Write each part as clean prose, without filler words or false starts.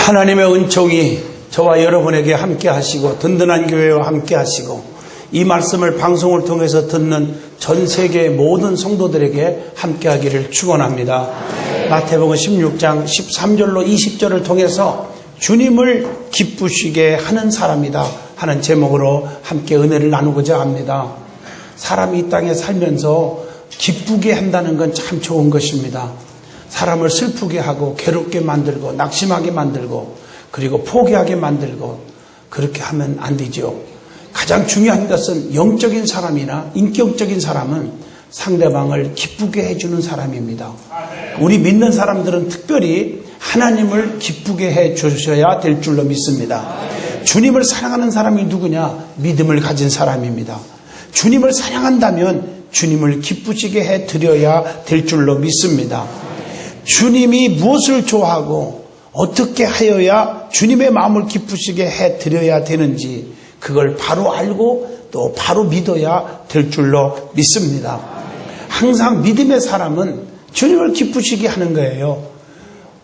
하나님의 은총이 저와 여러분에게 함께 하시고 든든한 교회와 함께 하시고 이 말씀을 방송을 통해서 듣는 전 세계의 모든 성도들에게 함께 하기를 축원합니다. 마태복음 16장 13절로 20절을 통해서 주님을 기쁘시게 하는 사람이다 하는 제목으로 함께 은혜를 나누고자 합니다. 사람이 이 땅에 살면서 기쁘게 한다는 건 참 좋은 것입니다. 사람을 슬프게 하고 괴롭게 만들고 낙심하게 만들고 그리고 포기하게 만들고 그렇게 하면 안 되죠. 가장 중요한 것은 영적인 사람이나 인격적인 사람은 상대방을 기쁘게 해주는 사람입니다. 우리 믿는 사람들은 특별히 하나님을 기쁘게 해주셔야 될 줄로 믿습니다. 주님을 사랑하는 사람이 누구냐? 믿음을 가진 사람입니다. 주님을 사랑한다면 주님을 기쁘시게 해드려야 될 줄로 믿습니다. 주님이 무엇을 좋아하고 어떻게 하여야 주님의 마음을 기쁘시게 해드려야 되는지 그걸 바로 알고 또 바로 믿어야 될 줄로 믿습니다. 항상 믿음의 사람은 주님을 기쁘시게 하는 거예요.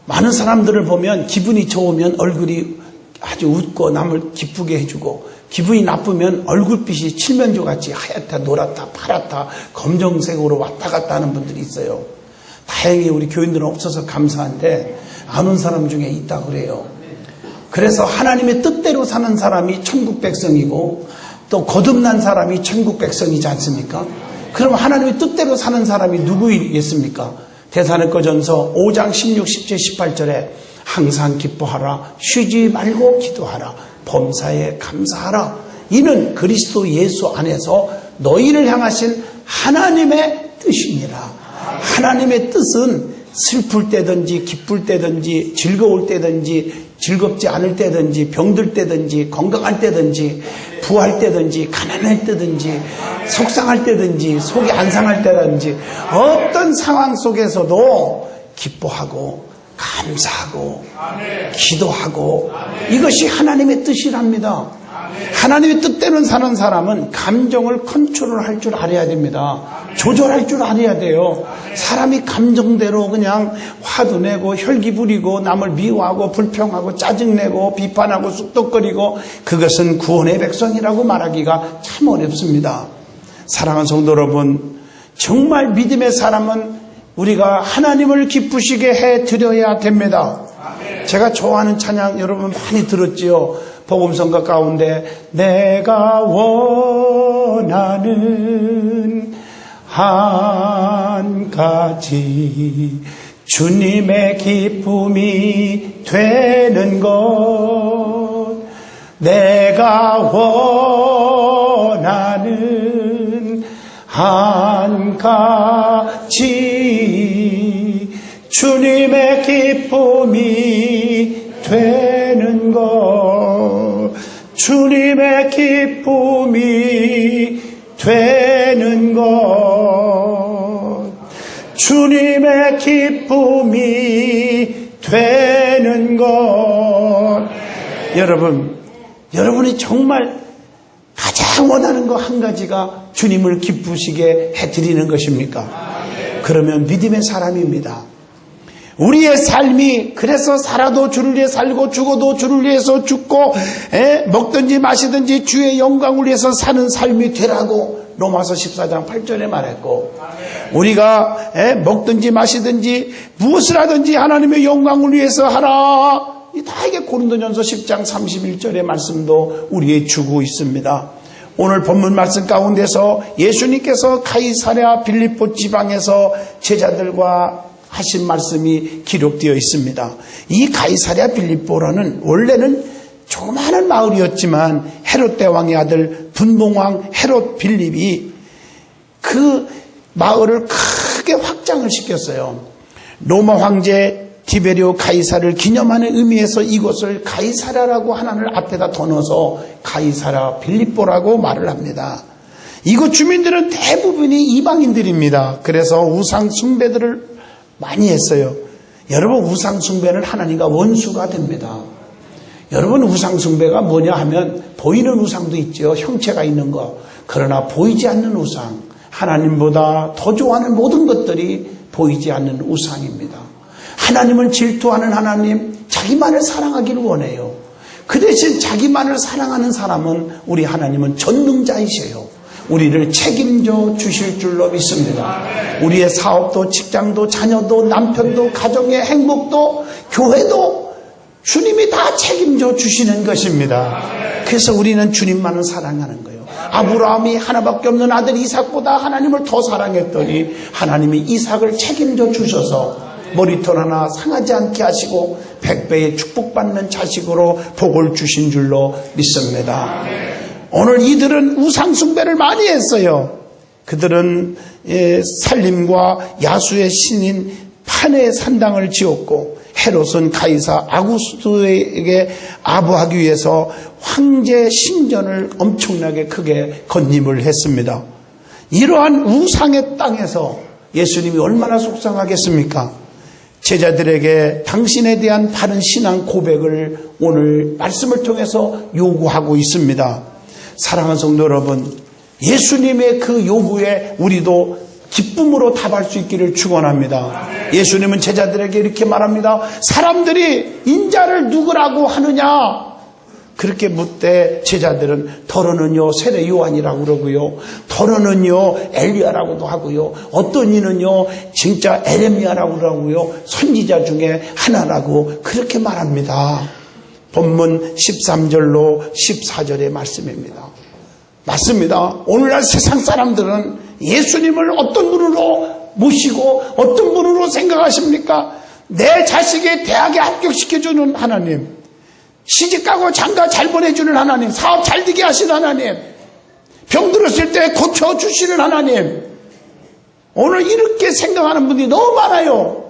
많은 사람들을 보면 기분이 좋으면 얼굴이 아주 웃고 남을 기쁘게 해주고 기분이 나쁘면 얼굴빛이 칠면조같이 하얗다 노랗다 파랗다 검정색으로 왔다 갔다 하는 분들이 있어요. 다행히 우리 교인들은 없어서 감사한데 아는 사람 중에 있다 그래요. 그래서 하나님의 뜻대로 사는 사람이 천국 백성이고 또 거듭난 사람이 천국 백성이지 않습니까? 그럼 하나님의 뜻대로 사는 사람이 누구이겠습니까? 데살로니가전서 5장 16, 17, 18절에 항상 기뻐하라 쉬지 말고 기도하라 범사에 감사하라 이는 그리스도 예수 안에서 너희를 향하신 하나님의 뜻이니라. 하나님의 뜻은 슬플 때든지 기쁠 때든지 즐거울 때든지 즐겁지 않을 때든지 병들 때든지 건강할 때든지 부할 때든지 가난할 때든지 속상할 때든지 속이 안 상할 때든지 어떤 상황 속에서도 기뻐하고 감사하고 기도하고 이것이 하나님의 뜻이랍니다. 하나님의 뜻대로 사는 사람은 감정을 컨트롤할 줄 알아야 됩니다. 조절할 줄 알아야 돼요. 사람이 감정대로 그냥 화도 내고 혈기 부리고 남을 미워하고 불평하고 짜증내고 비판하고 쑥덕거리고 그것은 구원의 백성이라고 말하기가 참 어렵습니다. 사랑하는 성도 여러분, 정말 믿음의 사람은 우리가 하나님을 기쁘시게 해드려야 됩니다. 제가 좋아하는 찬양 여러분 많이 들었지요. 복음성가 가운데 내가 원하는 한 가지 주님의 기쁨이 되는 것 내가 원하는 한 가지 주님의 기쁨이 되는 것 주님의 기쁨이 되는 것 주님의 기쁨이 되는 것 여러분이 정말 가장 원하는 거 한 가지가 주님을 기쁘시게 해드리는 것입니까? 그러면 믿음의 사람입니다. 우리의 삶이 그래서 살아도 주를 위해 살고 죽어도 주를 위해서 죽고 먹든지 마시든지 주의 영광을 위해서 사는 삶이 되라고 로마서 14장 8절에 말했고 우리가 먹든지 마시든지 무엇을 하든지 하나님의 영광을 위해서 하라 다 이게 고린도전서 10장 31절의 말씀도 우리에 주고 있습니다. 오늘 본문 말씀 가운데서 예수님께서 가이사랴 빌립보 지방에서 제자들과 하신 말씀이 기록되어 있습니다. 이 가이사랴 빌립보라는 원래는 조그마한 마을이었지만 헤롯 대왕의 아들 분봉왕 헤롯 빌립이 그 마을을 크게 확장을 시켰어요. 로마 황제 디베리오 가이사를 기념하는 의미에서 이곳을 가이사랴라고 하나를 앞에다 더 넣어서 가이사랴 빌립보라고 말을 합니다. 이곳 주민들은 대부분이 이방인들입니다. 그래서 우상 숭배들을 많이 했어요. 여러분 우상 숭배는 하나님과 원수가 됩니다. 여러분 우상 숭배가 뭐냐 하면 보이는 우상도 있죠. 형체가 있는 거. 그러나 보이지 않는 우상, 하나님보다 더 좋아하는 모든 것들이 보이지 않는 우상입니다. 하나님을 질투하는 하나님, 자기만을 사랑하기를 원해요. 그 대신 자기만을 사랑하는 사람은 우리 하나님은 전능자이세요. 우리를 책임져 주실 줄로 믿습니다. 우리의 사업도, 직장도, 자녀도, 남편도, 가정의 행복도, 교회도 주님이 다 책임져 주시는 것입니다. 그래서 우리는 주님만을 사랑하는 거예요. 아브라함이 하나밖에 없는 아들 이삭보다 하나님을 더 사랑했더니 하나님이 이삭을 책임져 주셔서 머리털 하나 상하지 않게 하시고 100배의 축복받는 자식으로 복을 주신 줄로 믿습니다. 오늘 이들은 우상숭배를 많이 했어요. 그들은 살림과 야수의 신인 판의 산당을 지었고, 헤롯은 가이사 아구스토에게 아부하기 위해서 황제 신전을 엄청나게 크게 건립을 했습니다. 이러한 우상의 땅에서 예수님이 얼마나 속상하겠습니까? 제자들에게 당신에 대한 바른 신앙 고백을 오늘 말씀을 통해서 요구하고 있습니다. 사랑하는 성도 여러분, 예수님의 그 요구에 우리도 기쁨으로 답할 수 있기를 축원합니다. 예수님은 제자들에게 이렇게 말합니다. 사람들이 인자를 누구라고 하느냐? 그렇게 묻되 제자들은 더러는요 세례 요한이라고 그러고요, 더러는요 엘리야라고도 하고요, 어떤 이는요 진짜 에레미야라고 그러고요, 선지자 중에 하나라고 그렇게 말합니다. 본문 13절로 14절의 말씀입니다. 맞습니다. 오늘날 세상 사람들은 예수님을 어떤 분으로 모시고 어떤 분으로 생각하십니까? 내 자식의 대학에 합격시켜주는 하나님, 시집가고 장가 잘 보내주는 하나님, 사업 잘 되게 하시는 하나님, 병 들었을 때 고쳐주시는 하나님, 오늘 이렇게 생각하는 분들이 너무 많아요.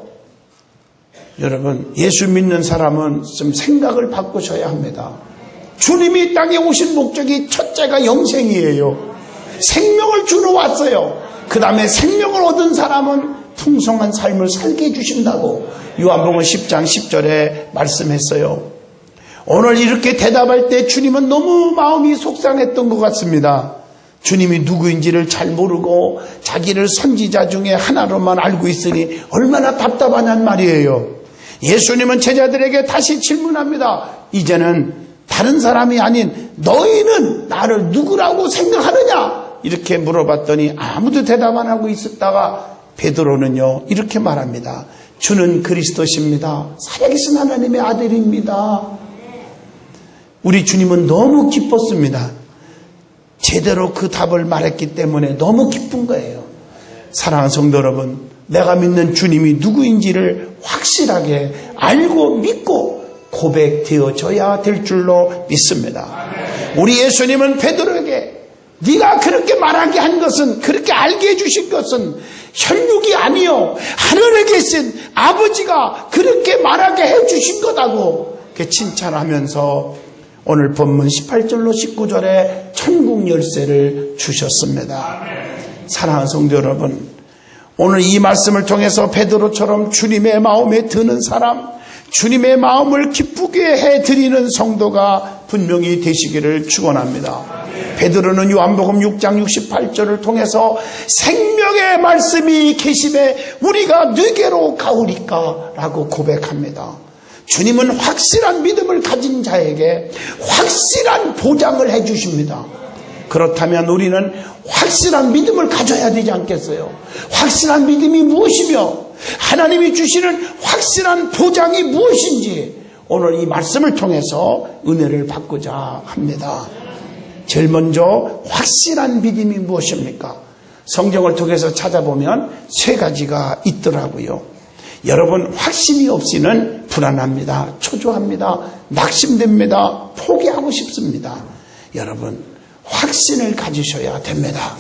여러분, 예수 믿는 사람은 좀 생각을 바꾸셔야 합니다. 주님이 이 땅에 오신 목적이 첫째가 영생이에요. 생명을 주러 왔어요. 그 다음에 생명을 얻은 사람은 풍성한 삶을 살게 해주신다고 요한복음 10장 10절에 말씀했어요. 오늘 이렇게 대답할 때 주님은 너무 마음이 속상했던 것 같습니다. 주님이 누구인지를 잘 모르고 자기를 선지자 중에 하나로만 알고 있으니 얼마나 답답하냔 말이에요. 예수님은 제자들에게 다시 질문합니다. 이제는 다른 사람이 아닌 너희는 나를 누구라고 생각하느냐? 이렇게 물어봤더니 아무도 대답 안 하고 있었다가 베드로는요 이렇게 말합니다. 주는 그리스도십니다. 살아계신 하나님의 아들입니다. 우리 주님은 너무 기뻤습니다. 제대로 그 답을 말했기 때문에 너무 기쁜 거예요. 사랑하는 성도 여러분, 내가 믿는 주님이 누구인지를 확실하게 알고 믿고 고백되어져야 될 줄로 믿습니다. 우리 예수님은 베드로에게 네가 그렇게 말하게 한 것은, 그렇게 알게 해주신 것은 혈육이 아니요 하늘에 계신 아버지가 그렇게 말하게 해주신 거다고 칭찬하면서 오늘 본문 18절로 19절에 천국 열쇠를 주셨습니다. 사랑하는 성도 여러분, 오늘 이 말씀을 통해서 베드로처럼 주님의 마음에 드는 사람, 주님의 마음을 기쁘게 해드리는 성도가 분명히 되시기를 축원합니다. 베드로는 요한복음 6장 68절을 통해서 생명의 말씀이 계심에 우리가 네게로 가오리까 라고 고백합니다. 주님은 확실한 믿음을 가진 자에게 확실한 보장을 해주십니다. 그렇다면 우리는 확실한 믿음을 가져야 되지 않겠어요? 확실한 믿음이 무엇이며 하나님이 주시는 확실한 보장이 무엇인지 오늘 이 말씀을 통해서 은혜를 받고자 합니다. 제일 먼저 확실한 믿음이 무엇입니까? 성경을 통해서 찾아보면 세 가지가 있더라고요. 여러분, 확신이 없이는 불안합니다. 초조합니다. 낙심됩니다. 포기하고 싶습니다. 여러분, 확신을 가지셔야 됩니다.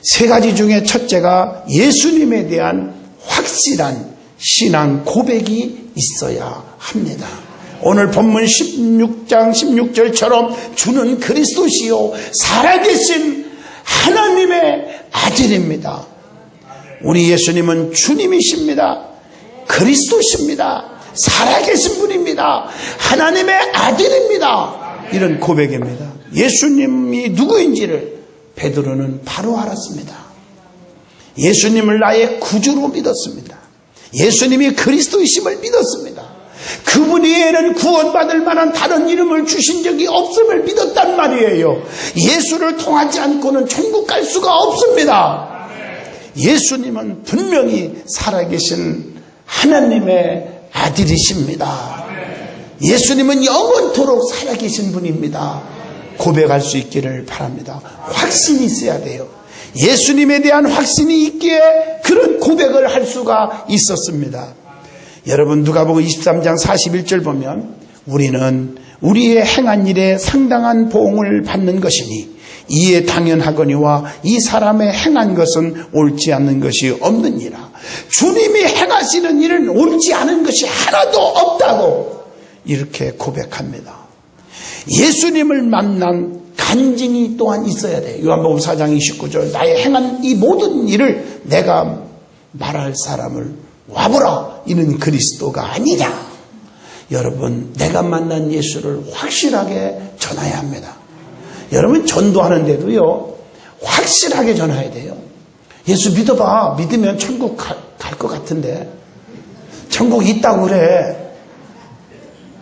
세 가지 중에 첫째가 예수님에 대한 확실한 신앙 고백이 있어야 합니다. 오늘 본문 16장 16절처럼 주는 그리스도시요 살아계신 하나님의 아들입니다. 우리 예수님은 주님이십니다. 그리스도십니다. 살아계신 분입니다. 하나님의 아들입니다. 이런 고백입니다. 예수님이 누구인지를 베드로는 바로 알았습니다. 예수님을 나의 구주로 믿었습니다. 예수님이 그리스도이심을 믿었습니다. 그분 외에는 구원받을 만한 다른 이름을 주신 적이 없음을 믿었단 말이에요. 예수를 통하지 않고는 천국 갈 수가 없습니다. 예수님은 분명히 살아계신 하나님의 아들이십니다. 예수님은 영원토록 살아계신 분입니다. 고백할 수 있기를 바랍니다. 확신이 있어야 돼요. 예수님에 대한 확신이 있기에 그런 고백을 할 수가 있었습니다. 여러분, 누가복음 23장 41절 보면 우리는 우리의 행한 일에 상당한 보응을 받는 것이니 이에 당연하거니와 이 사람의 행한 것은 옳지 않는 것이 없느니라. 주님이 행하시는 일은 옳지 않은 것이 하나도 없다고 이렇게 고백합니다. 예수님을 만난 간증이 또한 있어야 돼요. 요한복음 4장 29절 나의 행한 이 모든 일을 내가 말할 사람을 와보라. 이는 그리스도가 아니냐. 여러분, 내가 만난 예수를 확실하게 전해야 합니다. 여러분, 전도하는데도요 확실하게 전해야 돼요. 예수 믿어봐. 믿으면 천국 갈 것 같은데, 천국 있다고 그래.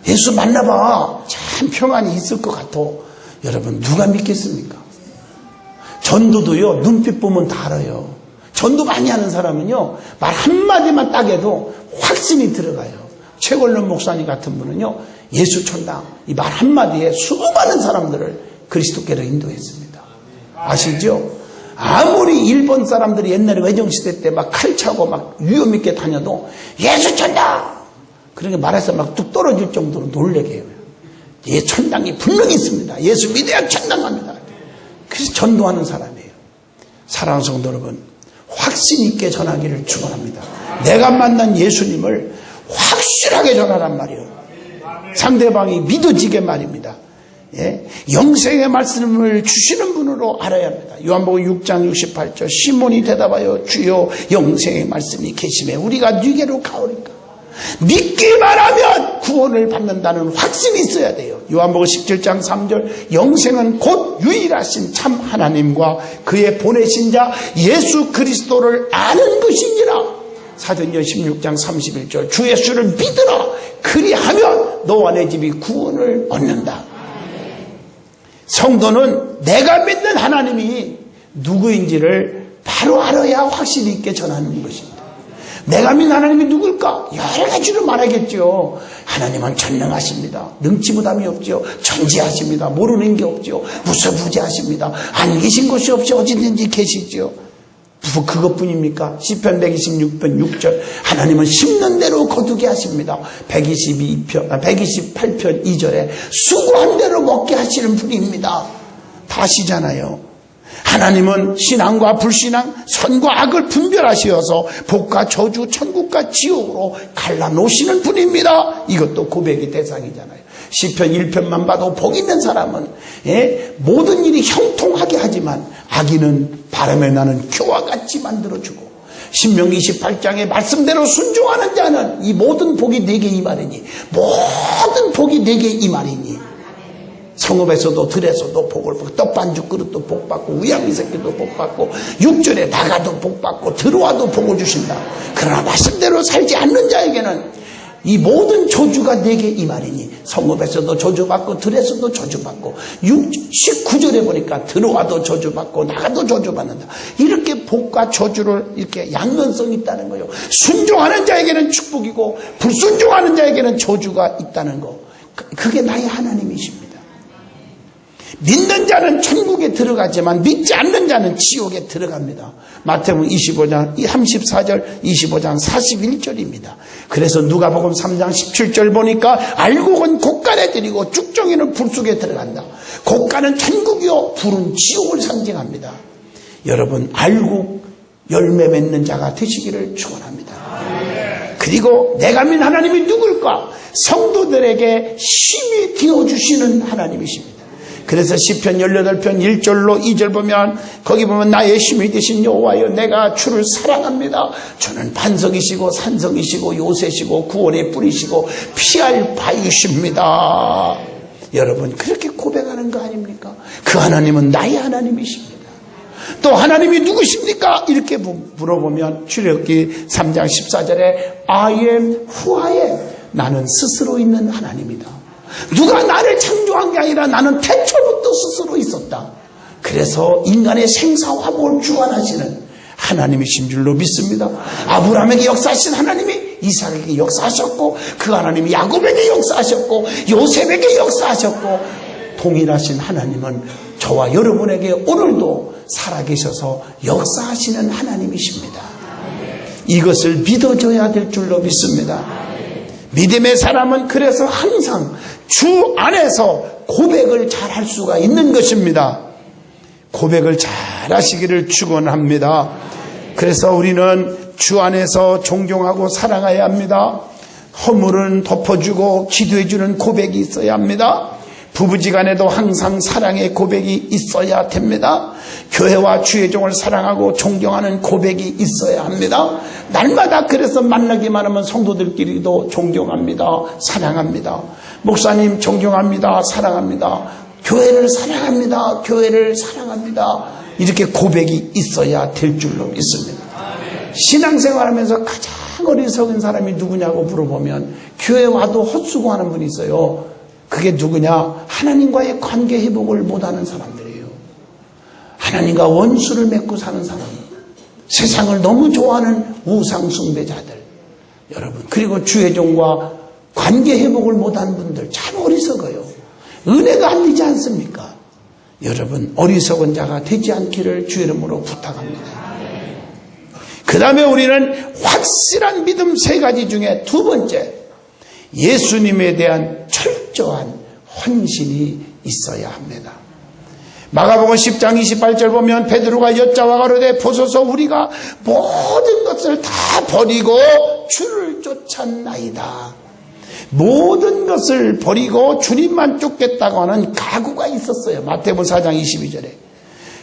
예수 만나봐. 참 평안이 있을 것 같아. 여러분, 누가 믿겠습니까? 전도도요 눈빛 보면 다 알아요. 전도 많이 하는 사람은요 말 한마디만 딱 해도 확신이 들어가요. 최걸론 목사님 같은 분은요 예수 천당 이 말 한마디에 수많은 사람들을 그리스도께로 인도했습니다. 아시죠? 아무리 일본 사람들이 옛날에 외정시대 때 막 칼 차고 막 위험 있게 다녀도 예수 천당 그렇게 말해서 막 뚝 떨어질 정도로 놀래게 해요. 예, 천당이 분명히 있습니다. 예수 믿어야 천당 갑니다. 그래서 전도하는 사람이에요. 사랑하는 성도 여러분, 확신 있게 전하기를 축원합니다. 내가 만난 예수님을 확실하게 전하란 말이에요. 상대방이 믿어지게 말입니다. 예? 영생의 말씀을 주시는 분으로 알아야 합니다. 요한복음 6장 68절 시몬이 대답하여 주여 영생의 말씀이 계시매 우리가 네게로 가오리까. 믿기만 하면 구원을 받는다는 확신이 있어야 돼요. 요한복음 17장 3절 영생은 곧 유일하신 참 하나님과 그의 보내신 자 예수 그리스도를 아는 것이니라. 사도행전 16장 31절 주 예수를 믿으라. 그리하면 너와 내 집이 구원을 얻는다. 성도는 내가 믿는 하나님이 누구인지를 바로 알아야 확신 있게 전하는 것입니다. 내가 믿는 하나님이 누굴까? 여러 가지로 말하겠죠. 하나님은 전능하십니다. 능치부담이 없죠. 전지하십니다. 모르는 게 없죠. 무소부지하십니다. 안 계신 곳이 없이 어디든지 계시죠. 그것뿐입니까? 시편 126편 6절 하나님은 심는 대로 거두게 하십니다. 128편 2절에 수고한 대로 먹게 하시는 분입니다. 다 아시잖아요. 하나님은 신앙과 불신앙, 선과 악을 분별하시어서 복과 저주, 천국과 지옥으로 갈라놓으시는 분입니다. 이것도 고백의 대상이잖아요. 시편 1편만 봐도 복 있는 사람은 모든 일이 형통하게 하지만 악인은 바람에 나는 교와 같이 만들어주고 신명기 28장의 말씀대로 순종하는 자는 이 모든 복이 내게 임하리니 모든 복이 내게 임하리니 성읍에서도 들에서도 복을 받고 떡반죽 그릇도 복받고 우양이 새끼도 복받고 육전에 나가도 복받고 들어와도 복을 주신다. 그러나 말씀대로 살지 않는 자에게는 이 모든 저주가 내게 임하리니 성읍에서도 저주받고 들에서도 저주받고 19절에 보니까 들어와도 저주받고 나가도 저주받는다. 이렇게 복과 저주를 이렇게 양면성이 있다는 거예요. 순종하는 자에게는 축복이고 불순종하는 자에게는 저주가 있다는 거. 그게 나의 하나님이십니다. 믿는 자는 천국에 들어가지만 믿지 않는 자는 지옥에 들어갑니다. 마태복음 25장 34절 25장 41절입니다. 그래서 누가복음 3장 17절 보니까 알곡은 곶간에 들이고 쭉정이는 불 속에 들어간다. 곶간은 천국이요 불은 지옥을 상징합니다. 여러분 알곡 열매 맺는 자가 되시기를 축원합니다. 그리고 내가 믿는 하나님이 누굴까? 성도들에게 힘이 되어주시는 하나님이십니다. 그래서 시편 18편 1절로 2절 보면 거기 보면 나의 힘이 되신 여호와여 내가 주를 사랑합니다. 주는 반석이시고 산성이시고 요새시고 구원의 뿌리시고 피할 바위십니다. 여러분 그렇게 고백하는 거 아닙니까? 그 하나님은 나의 하나님이십니다. 또 하나님이 누구십니까? 이렇게 물어보면 출애굽기 3장 14절에 I am who I am. 나는 스스로 있는 하나님이다. 누가 나를 창조한 게 아니라 나는 태초부터 스스로 있었다. 그래서 인간의 생사화복을 주관하시는 하나님이신 줄로 믿습니다. 아브라함에게 역사하신 하나님이 이삭에게 역사하셨고, 그 하나님이 야곱에게 역사하셨고, 요셉에게 역사하셨고, 동일하신 하나님은 저와 여러분에게 오늘도 살아계셔서 역사하시는 하나님이십니다. 이것을 믿어줘야 될 줄로 믿습니다. 믿음의 사람은 그래서 항상 주 안에서 고백을 잘 할 수가 있는 것입니다. 고백을 잘 하시기를 축원합니다. 그래서 우리는 주 안에서 존경하고 사랑해야 합니다. 허물은 덮어주고 기도해주는 고백이 있어야 합니다. 부부지간에도 항상 사랑의 고백이 있어야 됩니다. 교회와 주의 종을 사랑하고 존경하는 고백이 있어야 합니다. 날마다 그래서 만나기만 하면 성도들끼리도 존경합니다. 사랑합니다. 목사님 존경합니다. 사랑합니다. 교회를 사랑합니다. 교회를 사랑합니다. 이렇게 고백이 있어야 될 줄로 믿습니다. 신앙생활하면서 가장 어리석은 사람이 누구냐고 물어보면 교회 와도 헛수고하는 분이 있어요. 그게 누구냐? 하나님과의 관계 회복을 못하는 사람들이에요. 하나님과 원수를 맺고 사는 사람, 세상을 너무 좋아하는 우상 숭배자들, 여러분, 그리고 주의 종과 관계 회복을 못하는 분들 참 어리석어요. 은혜가 안 되지 않습니까? 여러분, 어리석은 자가 되지 않기를 주의 이름으로 부탁합니다. 그 다음에 우리는 확실한 믿음 세 가지 중에 두 번째, 예수님에 대한 철저한 헌신이 있어야 합니다. 마가복음 10장 28절 보면 베드로가 여짜와 가로되 보소서 우리가 모든 것을 다 버리고 주를 쫓았나이다. 모든 것을 버리고 주님만 쫓겠다고 하는 각오가 있었어요. 마태복음 4장 22절에.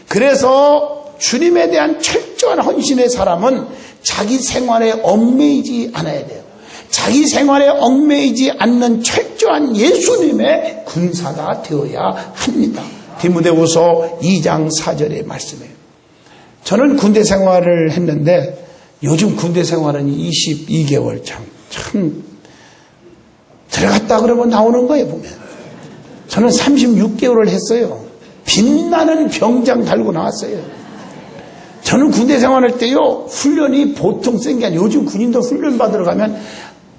그래서 주님에 대한 철저한 헌신의 사람은 자기 생활에 얽매이지 않아야 돼요. 자기 생활에 얽매이지 않는 철저한 예수님의 군사가 되어야 합니다. 디모데후서 2장 4절의 말씀이에요. 저는 군대 생활을 했는데 요즘 군대 생활은 22개월 참 들어갔다 그러면 나오는 거예요, 보면. 저는 36개월을 했어요. 빛나는 병장 달고 나왔어요. 저는 군대 생활할 때요, 훈련이 보통 센 게 아니에요. 요즘 군인도 훈련 받으러 가면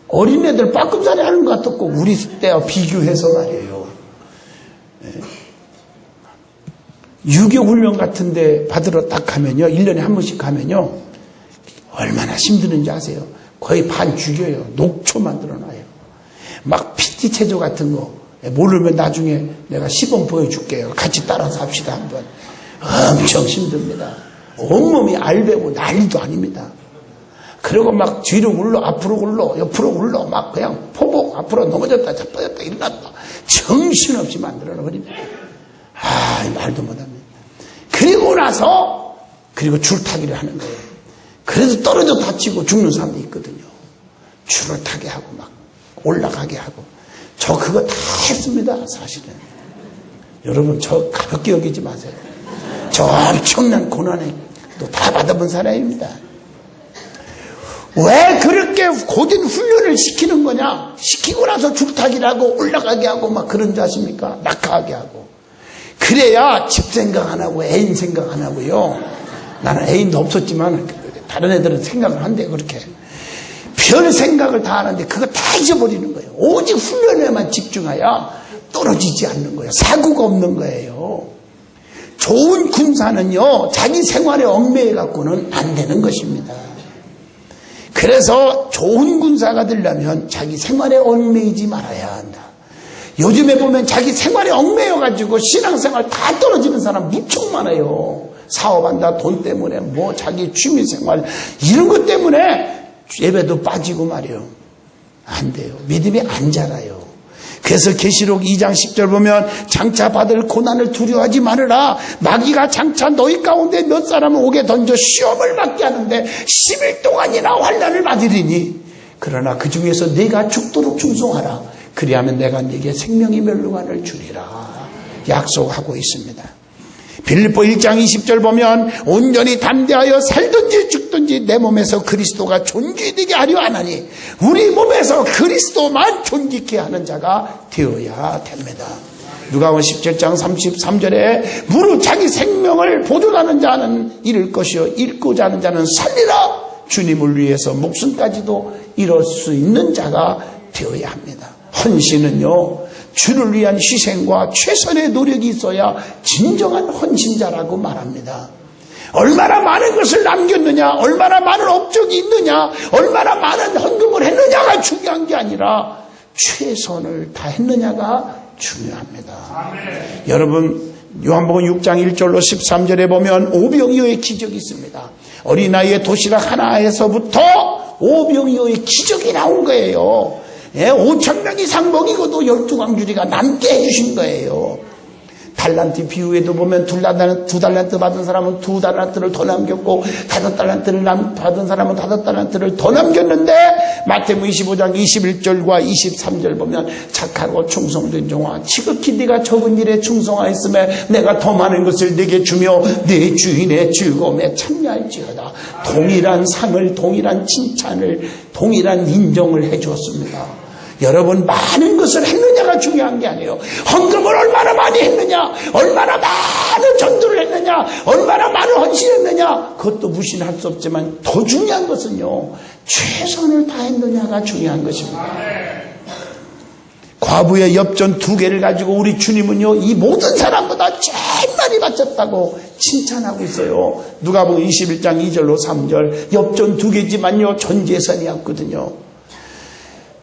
어린애들 빠끔살이 하는 것 같았고, 우리 때와 비교해서 말이에요. 유교 훈련 같은데 받으러 딱 가면요, 1년에 한 번씩 가면요, 얼마나 힘드는지 아세요? 거의 반 죽여요. 녹초 만들어놔요. 막 PT 체조 같은 거 모르면 나중에 내가 시범 보여줄게요. 같이 따라서 합시다 한번. 엄청 힘듭니다. 온몸이 알배고 난리도 아닙니다. 그리고 막 뒤로 굴러 앞으로 굴러 옆으로 굴러 막 그냥 포복 앞으로 넘어졌다 자빠졌다 일어났다 정신없이 만들어버립니다. 말도 못합니다. 그리고 나서 그리고 줄타기를 하는 거예요. 그래도 떨어져 다치고 죽는 사람도 있거든요. 줄을 타게 하고 막 올라가게 하고. 저 그거 다 했습니다, 사실은. 여러분, 저 가볍게 여기지 마세요. 저 엄청난 고난에 또 다 받아본 사람입니다. 왜 그렇게 고된 훈련을 시키는 거냐? 시키고 나서 줄타기를 하고 올라가게 하고 막 그런 줄 아십니까? 낙하하게 하고. 그래야 집 생각 안 하고 애인 생각 안 하고요. 나는 애인도 없었지만 다른 애들은 생각을 한대, 그렇게. 별 생각을 다 하는데 그거 다 잊어버리는 거예요. 오직 훈련에만 집중해야 떨어지지 않는 거예요. 사고가 없는 거예요. 좋은 군사는요, 자기 생활에 얽매여 갖고는 안 되는 것입니다. 그래서 좋은 군사가 되려면 자기 생활에 얽매이지 말아야 한다. 요즘에 보면 자기 생활에 얽매여 가지고 신앙생활 다 떨어지는 사람 무척 많아요. 사업한다, 돈 때문에 뭐 자기 취미생활 이런 것 때문에 예배도 빠지고 말이에요. 안 돼요. 믿음이 안 자라요. 그래서 계시록 2장 10절 보면 장차 받을 고난을 두려워하지 말으라. 마귀가 장차 너희 가운데 몇 사람을 오게 던져 시험을 받게 하는데 10일 동안이나 환난을 받으리니 그러나 그 중에서 네가 죽도록 충성하라. 그리하면 내가 네게 생명의 멸류관을 주리라 약속하고 있습니다. 빌립보 1장 20절 보면 온전히 담대하여 살든지 죽든지 어디서든지 내 몸에서 그리스도가 존귀되게 하려 하나니 우리 몸에서 그리스도만 존귀케 하는 자가 되어야 됩니다. 누가복음 17장 33절에 무릇 자기 생명을 보존하는 자는 잃을 것이요 잃고자 하는 자는 살리라. 주님을 위해서 목숨까지도 잃을 수 있는 자가 되어야 합니다. 헌신은요, 주를 위한 희생과 최선의 노력이 있어야 진정한 헌신자라고 말합니다. 얼마나 많은 것을 남겼느냐, 얼마나 많은 업적이 있느냐, 얼마나 많은 헌금을 했느냐가 중요한 게 아니라 최선을 다했느냐가 중요합니다. 아멘. 여러분, 요한복음 6장 1절로 13절에 보면 오병이어의 기적이 있습니다. 어린아이의 도시락 하나에서부터 오병이어의 기적이 나온 거예요. 5,000명 이상 먹이고도 12광주리가 남게 해주신 거예요. 달란트 비유에도 보면 2달란트 받은 사람은 2달란트를 더 남겼고 5달란트를 받은 사람은 5달란트를 더 남겼는데 마태복음 25장 21절과 23절 보면 착하고 충성된 종아 지극히 네가 적은 일에 충성하였음에 내가 더 많은 것을 네게 주며 네 주인의 즐거움에 참여할지어다. 동일한 상을, 동일한 칭찬을, 동일한 인정을 해 주었습니다. 여러분, 많은 것을 했느냐가 중요한 게 아니에요. 헌금을 얼마나 많이 했느냐, 얼마나 많은 전도를 했느냐, 얼마나 많은 헌신했느냐, 그것도 무시할 수 없지만 더 중요한 것은요, 최선을 다했느냐가 중요한 것입니다. 과부의 엽전 2개를 가지고 우리 주님은요, 이 모든 사람보다 제일 많이 바쳤다고 칭찬하고 있어요. 누가복음 21장 2절로 3절, 엽전 2개지만요, 전 재산이었거든요.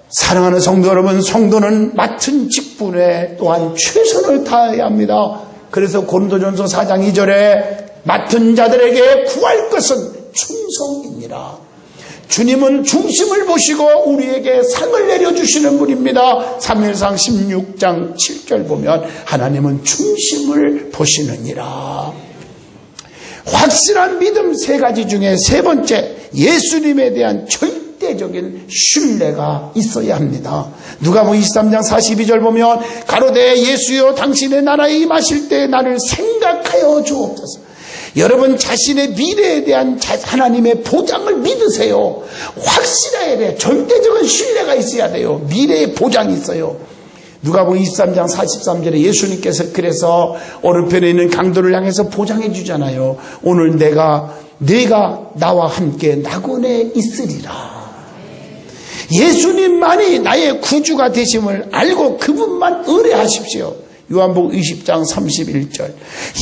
사랑하는 성도 여러분, 성도는 맡은 직분에 또한 최선을 다해야 합니다. 그래서 고린도전서 4장 2절에 맡은 자들에게 구할 것은 충성입니다. 주님은 중심을 보시고 우리에게 상을 내려주시는 분입니다. 사무엘상 16장 7절 보면 하나님은 중심을 보시느니라. 확실한 믿음 3가지 중에 3번째, 예수님에 대한 절대적인 신뢰가 있어야 합니다. 누가복음 23장 42절 보면 가로되 예수여 당신의 나라에 임하실 때 나를 생각하여 주옵소서. 여러분, 자신의 미래에 대한 하나님의 보장을 믿으세요. 확실해야 돼요. 절대적인 신뢰가 있어야 돼요. 미래의 보장이 있어요. 누가복음 23장 43절에 예수님께서 그래서 오른편에 있는 강도를 향해서 보장해 주잖아요. 오늘 내가 나와 함께 낙원에 있으리라. 예수님만이 나의 구주가 되심을 알고 그분만 의뢰하십시오. 요한복음 20장 31절.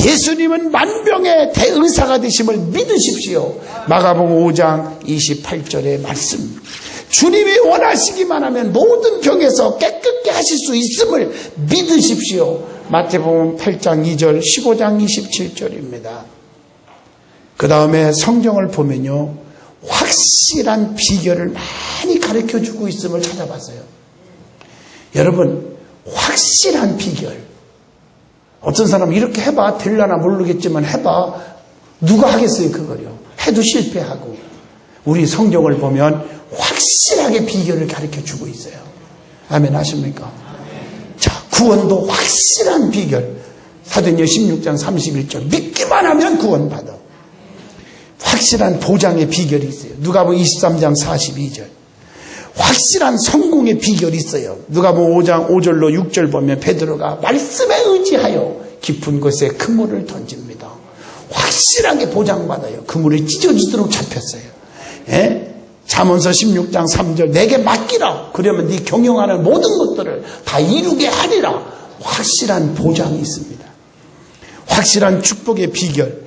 예수님은 만병의 대의사가 되심을 믿으십시오. 마가복음 5장 28절의 말씀. 주님이 원하시기만 하면 모든 병에서 깨끗게 하실 수 있음을 믿으십시오. 마태복음 8장 2절, 15장 27절입니다. 그 다음에 성경을 보면요, 확실한 비결을 많이 가르쳐주고 있음을 찾아봤어요. 여러분, 확실한 비결. 어떤 사람은 이렇게 해봐, 될라나 모르겠지만 해봐. 누가 하겠어요, 그거요? 해도 실패하고. 우리 성경을 보면 확실하게 비결을 가르쳐주고 있어요. 아멘 하십니까? 자, 구원도 확실한 비결. 사도행전 16장 31절. 믿기만 하면 구원받아. 확실한 보장의 비결이 있어요. 누가복음 23장 42절. 확실한 성공의 비결이 있어요. 누가복음 5장 5절로 6절 보면 베드로가 말씀에 의지하여 깊은 곳에 그물을 던집니다. 확실하게 보장받아요. 그물이 찢어지도록 잡혔어요. 예? 잠언서 16장 3절 내게 맡기라. 그러면 네 경영하는 모든 것들을 다 이루게 하리라. 확실한 보장이 있습니다. 확실한 축복의 비결.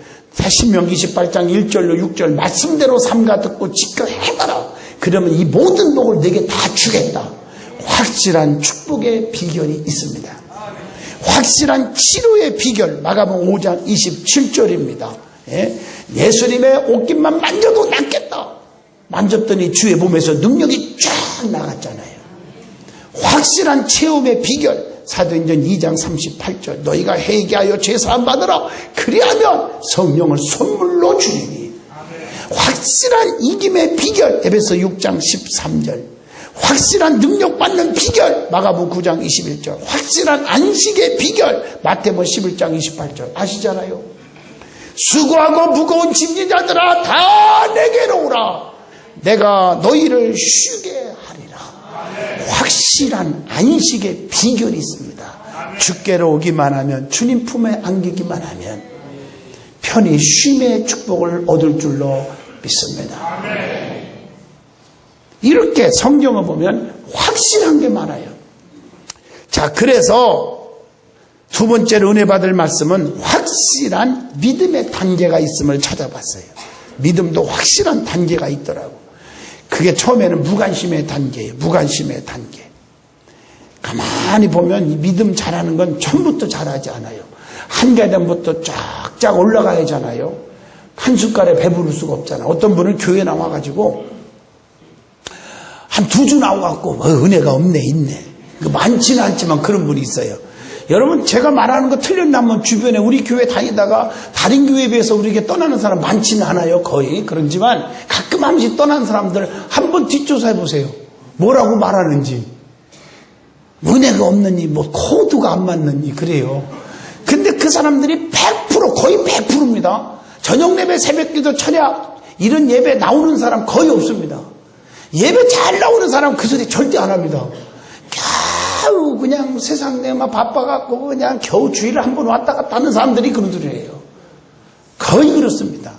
신명기 28장 1절로 6절 말씀대로 삼가 듣고 지켜 행하라. 그러면 이 모든 복을 내게 다 주겠다. 확실한 축복의 비결이 있습니다. 확실한 치료의 비결. 마가복음 5장 27절입니다. 예수님의 옷깃만 만져도 낫겠다. 만졌더니 주의 몸에서 능력이 쫙 나갔잖아요. 확실한 체험의 비결. 사도행전 2장 38절 너희가 회개하여 죄사함 받으라. 그리하면 성령을 선물로 주리니. 확실한 이김의 비결. 에베소 6장 13절. 확실한 능력받는 비결. 마가복음 9장 21절. 확실한 안식의 비결. 마태복음 11장 28절. 아시잖아요. 수고하고 무거운 짐진 자들아 다 내게로 오라. 내가 너희를 쉬게 하리라. 확실한 안식의 비결이 있습니다. 주께로 오기만 하면, 주님 품에 안기기만 하면 편히 쉼의 축복을 얻을 줄로 믿습니다. 이렇게 성경을 보면 확실한 게 많아요. 자, 그래서 두 번째로 은혜 받을 말씀은 확실한 믿음의 단계가 있음을 찾아봤어요. 믿음도 확실한 단계가 있더라고. 그게 처음에는 무관심의 단계예요. 무관심의 단계. 가만히 보면 이 믿음 잘하는 건 처음부터 잘하지 않아요. 한 계단부터 쫙쫙 올라가야 하잖아요. 한 숟갈에 배부를 수가 없잖아요. 어떤 분은 교회 나와가지고 한 2주 나와갖고 은혜가 없네 있네. 많지는 않지만 그런 분이 있어요. 여러분, 제가 말하는 거 틀렸나면 주변에 우리 교회 다니다가 다른 교회에 비해서 우리에게 떠나는 사람 많지는 않아요. 거의. 그렇지만 가끔 한 번씩 떠나는 사람들 한번 뒷조사해 보세요. 뭐라고 말하는지. 은혜가 없느니 뭐 코드가 안 맞느니 그래요. 근데 그 사람들이 100% 거의 100%입니다. 저녁 예배, 새벽기도, 철야 이런 예배 나오는 사람 거의 없습니다. 예배 잘 나오는 사람 그 소리 절대 안 합니다. 겨우 그냥 세상 내만 바빠갖고 그냥 겨우 주일에 한 번 왔다 갔다 하는 사람들이 그런 소리예요. 거의 그렇습니다.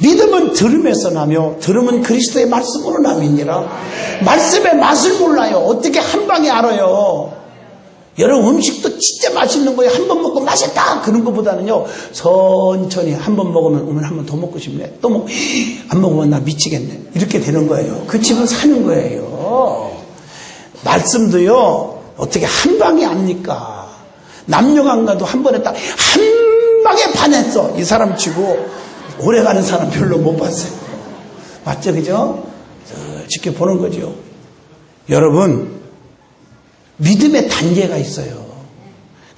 믿음은 들음에서 나며 들음은 그리스도의 말씀으로 나미니라. 말씀의 맛을 몰라요. 어떻게 한 방에 알아요. 여러분, 음식도 진짜 맛있는 거예요. 한 번 먹고 맛있다 그런 것보다는요, 천천히 한 번 먹으면 오늘 한 번 더 먹고 싶네. 또 안 먹으면 나 미치겠네. 이렇게 되는 거예요. 그 집은 사는 거예요. 말씀도요, 어떻게 한 방에 압니까? 남녀강가도 한 번에 딱 한 방에 반했어. 이 사람 치고 오래가는 사람 별로 못 봤어요. 맞죠? 그죠? 지켜보는 거죠. 여러분, 믿음의 단계가 있어요.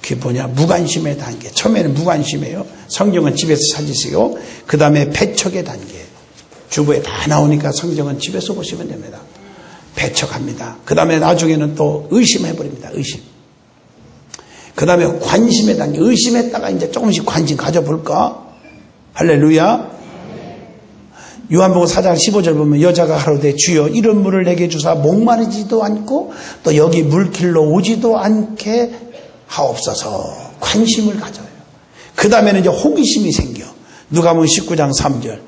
그게 뭐냐? 무관심의 단계. 처음에는 무관심이에요. 성경은 집에서 찾으시고, 그 다음에 배척의 단계. 주부에 다 나오니까 성경은 집에서 보시면 됩니다. 배척합니다. 그 다음에 나중에는 또 의심해버립니다. 의심. 그 다음에 관심의 단계. 의심했다가 이제 조금씩 관심 가져볼까? 할렐루야. 요한복음 4장 15절 보면 여자가 가로되 주여 이런 물을 내게 주사 목마르지도 않고 또 여기 물길로 오지도 않게 하옵소서. 관심을 가져요. 그 다음에는 이제 호기심이 생겨. 누가복음 19장 3절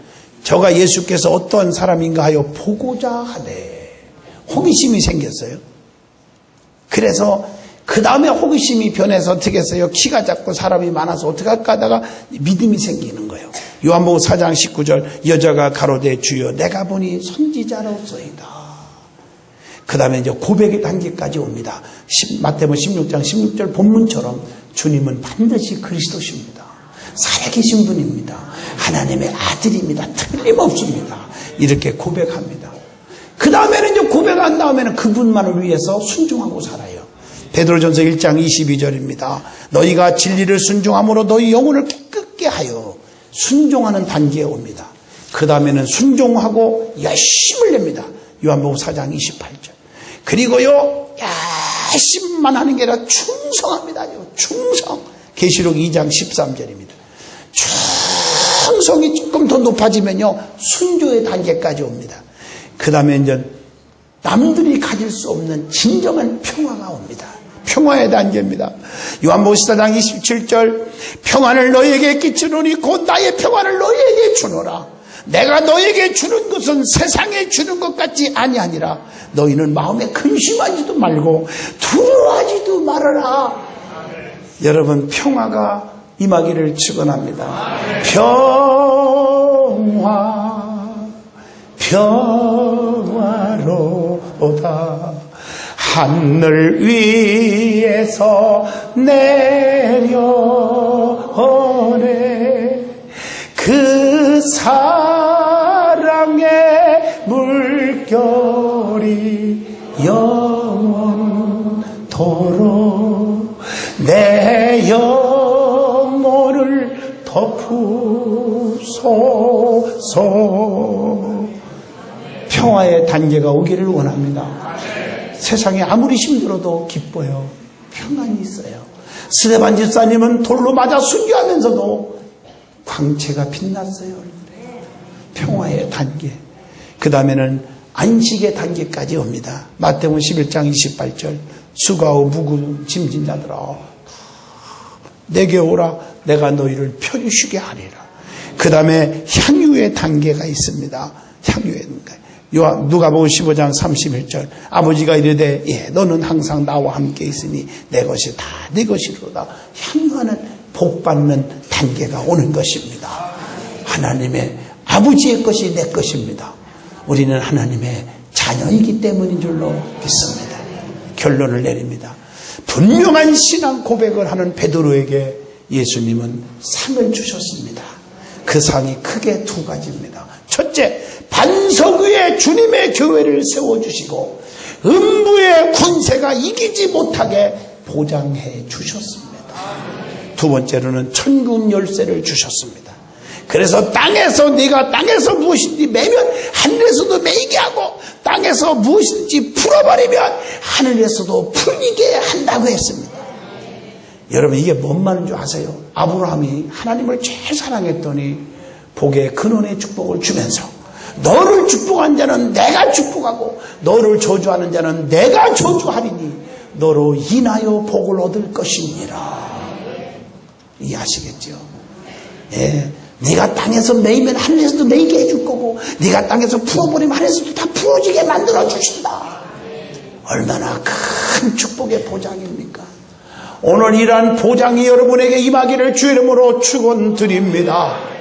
저가 예수께서 어떤 사람인가 하여 보고자 하되. 호기심이 생겼어요. 그래서 그 다음에 호기심이 변해서 어떻게 했어요? 키가 작고 사람이 많아서 어떻게 할까 하다가 믿음이 생기는 거예요. 요한복음 4장 19절 여자가 가로되 주여 내가 보니 선지자로소이다. 그 다음에 이제 고백의 단계까지 옵니다. 마태복음 16장 16절 본문처럼 주님은 반드시 그리스도십니다. 살아계신 분입니다. 하나님의 아들입니다. 틀림없습니다. 이렇게 고백합니다. 그 다음에는 이제 고백한 다음에는 그분만을 위해서 순종하고 살아요. 베드로전서 1장 22절입니다. 너희가 진리를 순종함으로 너희 영혼을 깨끗게 하여 순종하는 단계에 옵니다. 그 다음에는 순종하고 열심을 냅니다. 요한복음 4장 28절. 그리고요, 열심만 하는 게 아니라 충성합니다. 충성. 계시록 2장 13절입니다. 충성이 조금 더 높아지면요, 순종의 단계까지 옵니다. 그 다음에 이제 남들이 가질 수 없는 진정한 평화가 옵니다. 평화의 단계입니다. 요한복음 14장 27절 평안을 너희에게 끼치노니 곧 나의 평안을 너희에게 주노라. 내가 너희에게 주는 것은 세상에 주는 것 같지 아니하니라. 너희는 마음에 근심하지도 말고 두려워하지도 말아라. 여러분, 평화가 임하기를 축원합니다. 평화로다. 하늘 위에서 내려오네. 그 사랑의 물결이 영원토록 내 영혼을 덮으소서. 평화의 단계가 오기를 원합니다. 세상에 아무리 힘들어도 기뻐요. 평안이 있어요. 스데반 집사님은 돌로 맞아 순교하면서도 광채가 빛났어요. 평화의 단계. 그 다음에는 안식의 단계까지 옵니다. 마태복음 11장 28절 수고하고 무거운 짐진 자들아 내게 오라 내가 너희를 편히 쉬게 하리라. 그 다음에 향유의 단계가 있습니다. 향유의 단계. 누가복음 15장 31절 아버지가 이르되 예 너는 항상 나와 함께 있으니 내 것이 다 네 것이로다. 향유하는 복받는 단계가 오는 것입니다. 하나님의 아버지의 것이 내 것입니다. 우리는 하나님의 자녀이기 때문인 줄로 믿습니다. 결론을 내립니다. 분명한 신앙 고백을 하는 베드로에게 예수님은 상을 주셨습니다. 그 상이 크게 두 가지입니다. 첫째, 반석 위에 주님의 교회를 세워주시고 음부의 군세가 이기지 못하게 보장해 주셨습니다. 두 번째로는 천국 열쇠를 주셨습니다. 그래서 네가 땅에서 무엇인지 매면 하늘에서도 매이게 하고 땅에서 무엇인지 풀어버리면 하늘에서도 풀리게 한다고 했습니다. 여러분 이게 뭔 말인 줄 아세요? 아브라함이 하나님을 제일 사랑했더니 복의 근원의 축복을 주면서 너를 축복한 자는 내가 축복하고 너를 저주하는 자는 내가 저주하리니 너로 인하여 복을 얻을 것이니라. 이해하시겠죠? 예. 네가 땅에서 매이면 하늘에서도 매이게 해줄 거고 네가 땅에서 풀어버리면 하늘에서도 다 풀어지게 만들어 주신다. 얼마나 큰 축복의 보장입니까? 오늘 이러한 보장이 여러분에게 임하기를 주의 이름으로 축원드립니다.